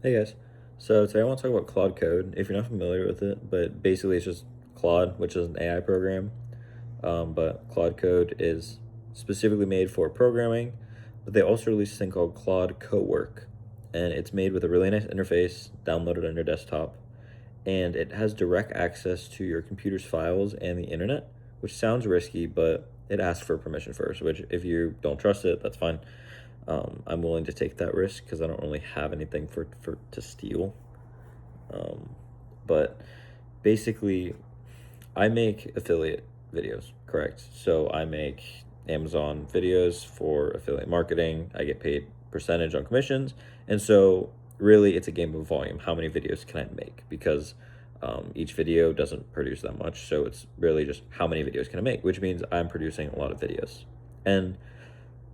Hey guys, so today I want to talk about Claude Code. If you're not familiar with it, but basically it's just Claude, which is an AI program. But Claude Code is specifically made for programming, but they also released a thing called Claude Cowork, and it's made with a really nice interface, downloaded on your desktop, and it has direct access to your computer's files and the internet, which sounds risky, but it asks for permission first, which if you don't trust it, that's fine. I'm willing to take that risk because I don't really have anything for to steal. Um, but basically, I make affiliate videos, correct? So I make Amazon videos for affiliate marketing. I get paid percentage on commissions. And so really it's a game of volume. How many videos can I make? Because each video doesn't produce that much. So it's really just how many videos can I make, which means I'm producing a lot of videos. And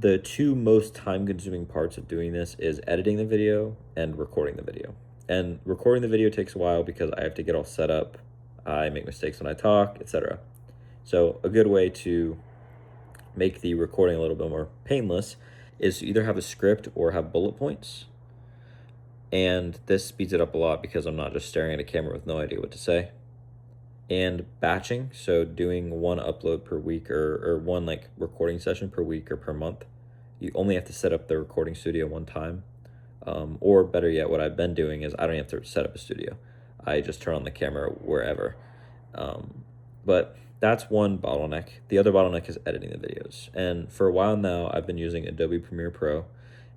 the two most time consuming parts of doing this is editing the video and recording the video. And recording the video takes a while because I have to get all set up. I make mistakes when I talk, etc. So a good way to make the recording a little bit more painless is to either have a script or have bullet points. And this speeds it up a lot because I'm not just staring at a camera with no idea what to say. And batching, so doing one upload per week or one like recording session per week or per month. You only have to set up the recording studio one time. Or better yet, what I've been doing is I don't have to set up a studio. I just turn on the camera wherever. But that's one bottleneck. The other bottleneck is editing the videos. And for a while now, I've been using Adobe Premiere Pro.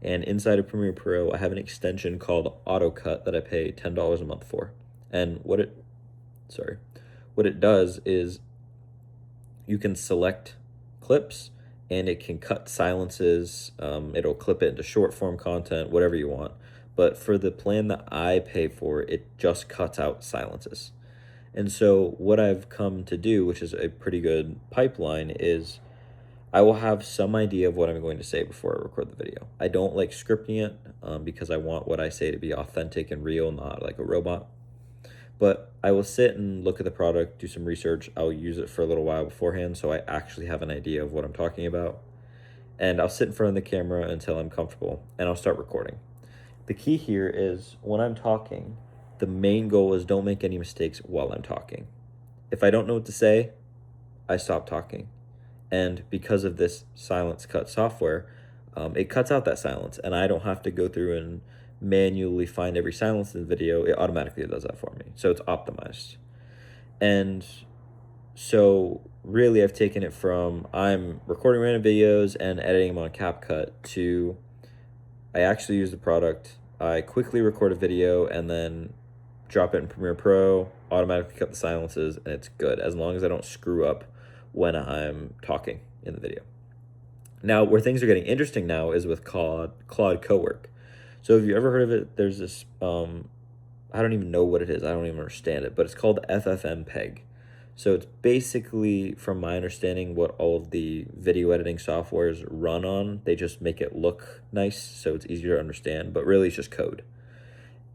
And inside of Premiere Pro, I have an extension called AutoCut that I pay $10 a month for. And what it does is you can select clips and it can cut silences. It'll clip it into short form content, whatever you want. But for the plan that I pay for, it just cuts out silences. And so what I've come to do, which is a pretty good pipeline, is I will have some idea of what I'm going to say before I record the video. I don't like scripting it because I want what I say to be authentic and real, not like a robot. But I will sit and look at the product, do some research. I'll use it for a little while beforehand so I actually have an idea of what I'm talking about. And I'll sit in front of the camera until I'm comfortable and I'll start recording. The key here is when I'm talking, the main goal is don't make any mistakes while I'm talking. If I don't know what to say, I stop talking. And because of this silence cut software, it cuts out that silence and I don't have to go through and manually find every silence in the video. It automatically does that for me. So it's optimized. And so really I've taken it from I'm recording random videos and editing them on CapCut to I actually use the product. I quickly record a video and then drop it in Premiere Pro, automatically cut the silences, and it's good as long as I don't screw up when I'm talking in the video. Now, where things are getting interesting now is with Claude Cowork. So have you ever heard of it? There's this, I don't even know what it is. I don't even understand it, but it's called FFmpeg. So it's basically, from my understanding, what all of the video editing softwares run on. They just make it look nice, so it's easier to understand, but really it's just code.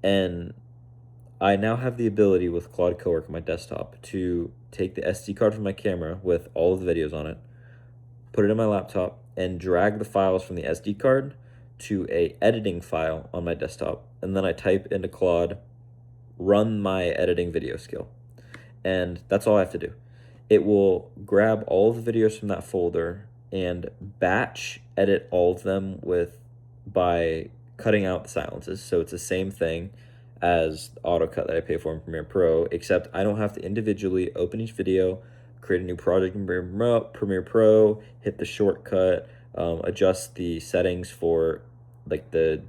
And I now have the ability with Claude Cowork on my desktop to take the SD card from my camera with all of the videos on it, put it in my laptop, and drag the files from the SD card to a editing file on my desktop. And then I type into Claude, run my editing video skill. And that's all I have to do. It will grab all of the videos from that folder and batch edit all of them by cutting out the silences. So it's the same thing as AutoCut that I pay for in Premiere Pro, except I don't have to individually open each video, create a new project in Premiere Pro, hit the shortcut, adjust the settings for like the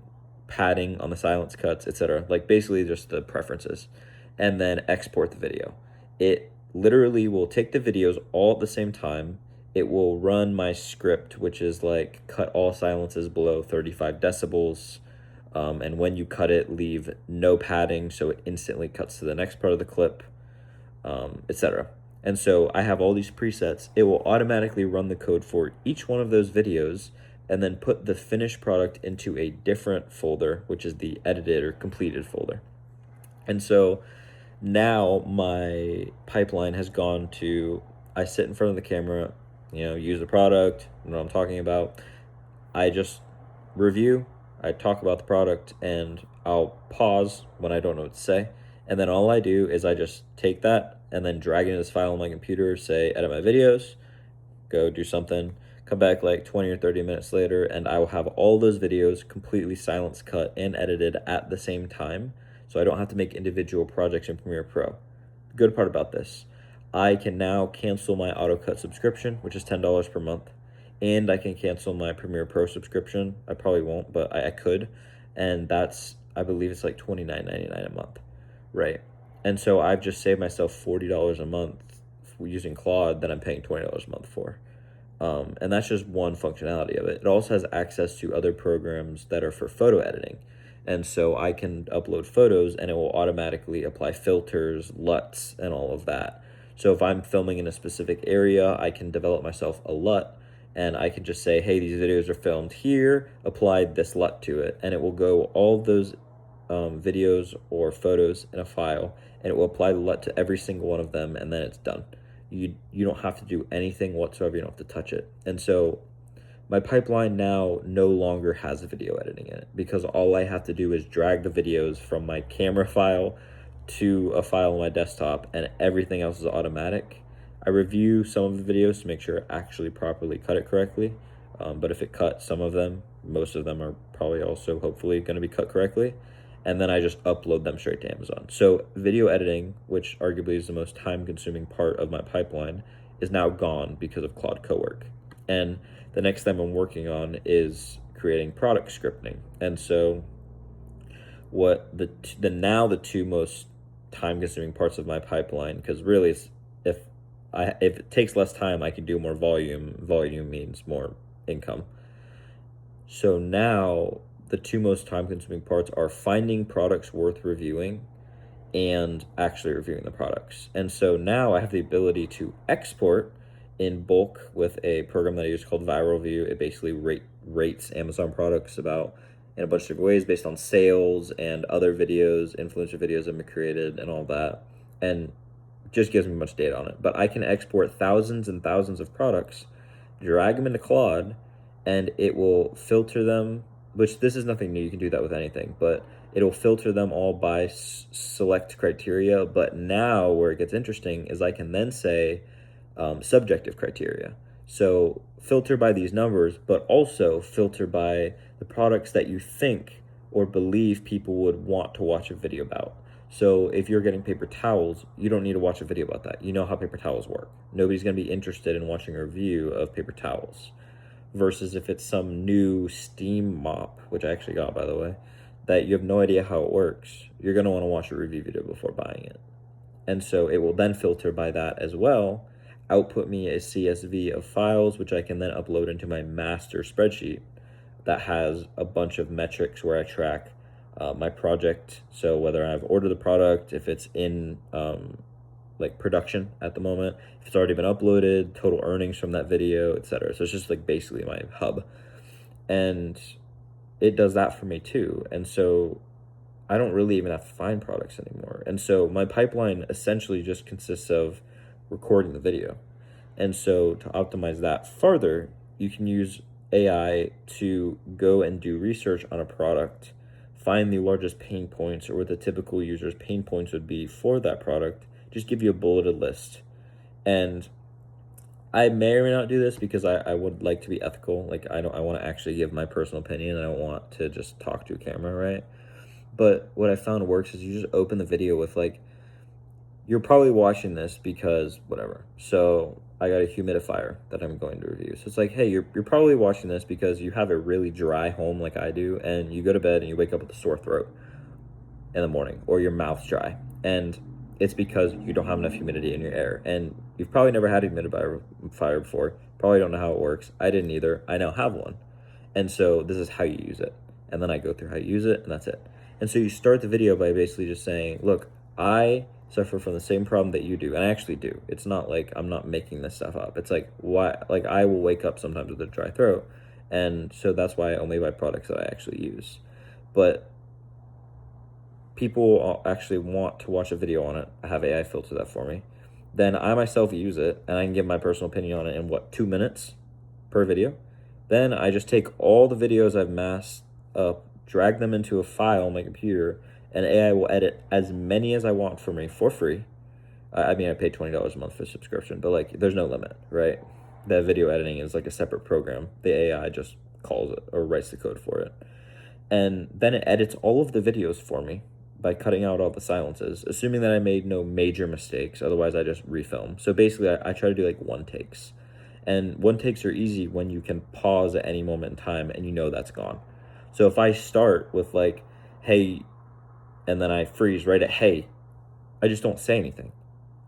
padding on the silence cuts, etc. Like basically just the preferences, and then export the video. It literally will take the videos all at the same time. It will run my script, which is like cut all silences below 35 decibels. And when you cut it, leave no padding so it instantly cuts to the next part of the clip, etc. And so I have all these presets. It will automatically run the code for each one of those videos and then put the finished product into a different folder, which is the edited or completed folder. And so now my pipeline has gone to I sit in front of the camera, use the product, know what I'm talking about. I just review, I talk about the product, and I'll pause when I don't know what to say. And then all I do is I just take that and then drag it into this file on my computer, say edit my videos, go do something, come back like 20 or 30 minutes later, and I will have all those videos completely silence cut and edited at the same time. So I don't have to make individual projects in Premiere Pro. The good part about this, I can now cancel my AutoCut subscription, which is $10 per month, and I can cancel my Premiere Pro subscription. I probably won't, but I could, and that's, I believe it's like $29.99 a month, right? And so I've just saved myself $40 a month using Claude that I'm paying $20 a month for. And that's just one functionality of it. It also has access to other programs that are for photo editing. And so I can upload photos and it will automatically apply filters, LUTs, and all of that. So if I'm filming in a specific area, I can develop myself a LUT and I can just say, hey, these videos are filmed here, apply this LUT to it. And it will go all of those videos or photos in a file, and it will apply the LUT to every single one of them, and then it's done. You don't have to do anything whatsoever. You don't have to touch it. And so my pipeline now no longer has video editing in it, because all I have to do is drag the videos from my camera file to a file on my desktop, and everything else is automatic. I review some of the videos to make sure I actually properly cut it correctly. But if it cut some of them, most of them are probably also hopefully going to be cut correctly. And then I just upload them straight to Amazon. So video editing, which arguably is the most time-consuming part of my pipeline, is now gone because of Claude Cowork. And the next thing I'm working on is creating product scripting. And so what the two most time-consuming parts of my pipeline, because really if it takes less time, I can do more volume. Volume means more income. So now the two most time-consuming parts are finding products worth reviewing and actually reviewing the products. And so now I have the ability to export in bulk with a program that I use called Viral View. It basically rates Amazon products about in a bunch of different ways based on sales and other videos, influencer videos that have been created and all that, and just gives me much data on it. But I can export thousands and thousands of products, drag them into Claude, and it will filter them, which this is nothing new. You can do that with anything, but it'll filter them all by select criteria. But now where it gets interesting is I can then say subjective criteria. So filter by these numbers, but also filter by the products that you think or believe people would want to watch a video about. So if you're getting paper towels, you don't need to watch a video about that. You know how paper towels work. Nobody's going to be interested in watching a review of paper towels. Versus if it's some new steam mop, which I actually got, by the way, that you have no idea how it works, you're going to want to watch a review video before buying it. And so it will then filter by that as well, output me a CSV of files, which I can then upload into my master spreadsheet that has a bunch of metrics where I track my project. So whether I've ordered the product, if it's in like production at the moment, if it's already been uploaded, total earnings from that video, etc. So it's just like basically my hub, and it does that for me too. And so I don't really even have to find products anymore. And so my pipeline essentially just consists of recording the video. And so to optimize that further, you can use AI to go and do research on a product, find the largest pain points or what the typical user's pain points would be for that product, just give you a bulleted list. And I may or may not do this because I would like to be ethical. Like I want to actually give my personal opinion. I don't want to just talk to a camera, right? But what I found works is you just open the video with like, you're probably watching this because whatever. So I got a humidifier that I'm going to review. So it's like, hey, you're probably watching this because you have a really dry home like I do, and you go to bed and you wake up with a sore throat in the morning, or your mouth's dry. And it's because you don't have enough humidity in your air. And you've probably never had a humidifier before. Probably don't know how it works. I didn't either. I now have one. And so this is how you use it. And then I go through how you use it, and that's it. And so you start the video by basically just saying, look, I suffer from the same problem that you do. And I actually do. It's not like I'm not making this stuff up. It's like, why? Like I will wake up sometimes with a dry throat. And so that's why I only buy products that I actually use. But people actually want to watch a video on it. I have AI filter that for me. Then I myself use it, and I can give my personal opinion on it in 2 minutes per video. Then I just take all the videos I've massed up drag them into a file on my computer, and AI will edit as many as I want for me for free. I mean, I pay $20 a month for subscription, but like, there's no limit, right? That video editing is like a separate program. The AI just calls it or writes the code for it. And then it edits all of the videos for me by cutting out all the silences, assuming that I made no major mistakes. Otherwise, I just refilm. So basically, I try to do like one takes. And one takes are easy when you can pause at any moment in time and you know that's gone. So if I start with like, hey, and then I freeze right at hey, I just don't say anything.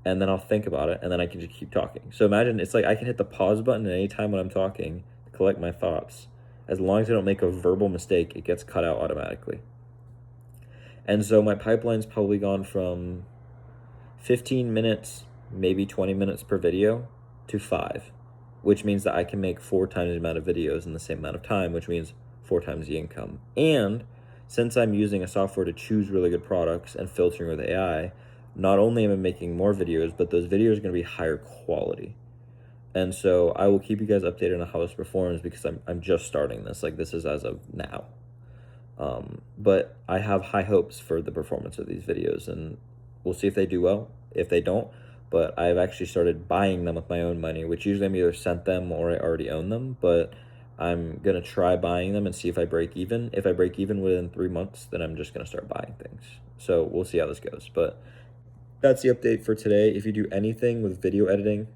And then I'll think about it and then I can just keep talking. So imagine it's like I can hit the pause button at any time when I'm talking to collect my thoughts. As long as I don't make a verbal mistake, it gets cut out automatically. And so my pipeline's probably gone from 15 minutes, maybe 20 minutes per video to 5, which means that I can make 4 times the amount of videos in the same amount of time, which means 4 times the income. And since I'm using a software to choose really good products and filtering with AI, not only am I making more videos, but those videos are going to be higher quality. And so I will keep you guys updated on how this performs because I'm just starting this. Like, this is as of now. But I have high hopes for the performance of these videos, and we'll see if they do well, if they don't. But I've actually started buying them with my own money, which usually I'm either sent them or I already own them. But I'm going to try buying them and see if I break even. If I break even within 3 months, then I'm just going to start buying things. So we'll see how this goes. But that's the update for today. If you do anything with video editing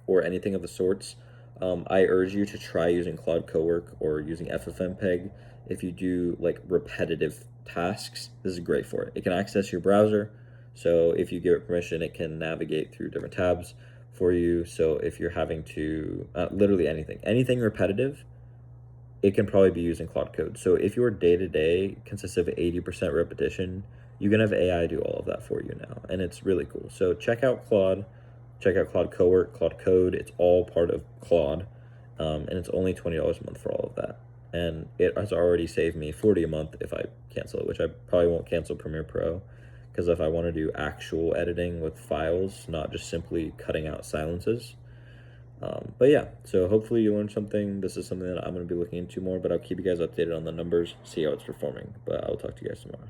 or anything of the sorts, I urge you to try using Claude Cowork or using FFmpeg. If you do like repetitive tasks, this is great for it. It can access your browser, so if you give it permission, it can navigate through different tabs for you. So if you're having to literally anything repetitive, it can probably be used in Claude Code. So if your day-to-day consists of 80% repetition, you can have AI do all of that for you now, and it's really cool. So check out Claude Cowork, Claude Code. It's all part of Claude, and it's only $20 a month for all of that. And it has already saved me $40 a month if I cancel it, which I probably won't cancel Premiere Pro, because if I want to do actual editing with files, not just simply cutting out silences. But yeah, so hopefully you learned something. This is something that I'm going to be looking into more, but I'll keep you guys updated on the numbers, see how it's performing. But I'll talk to you guys tomorrow.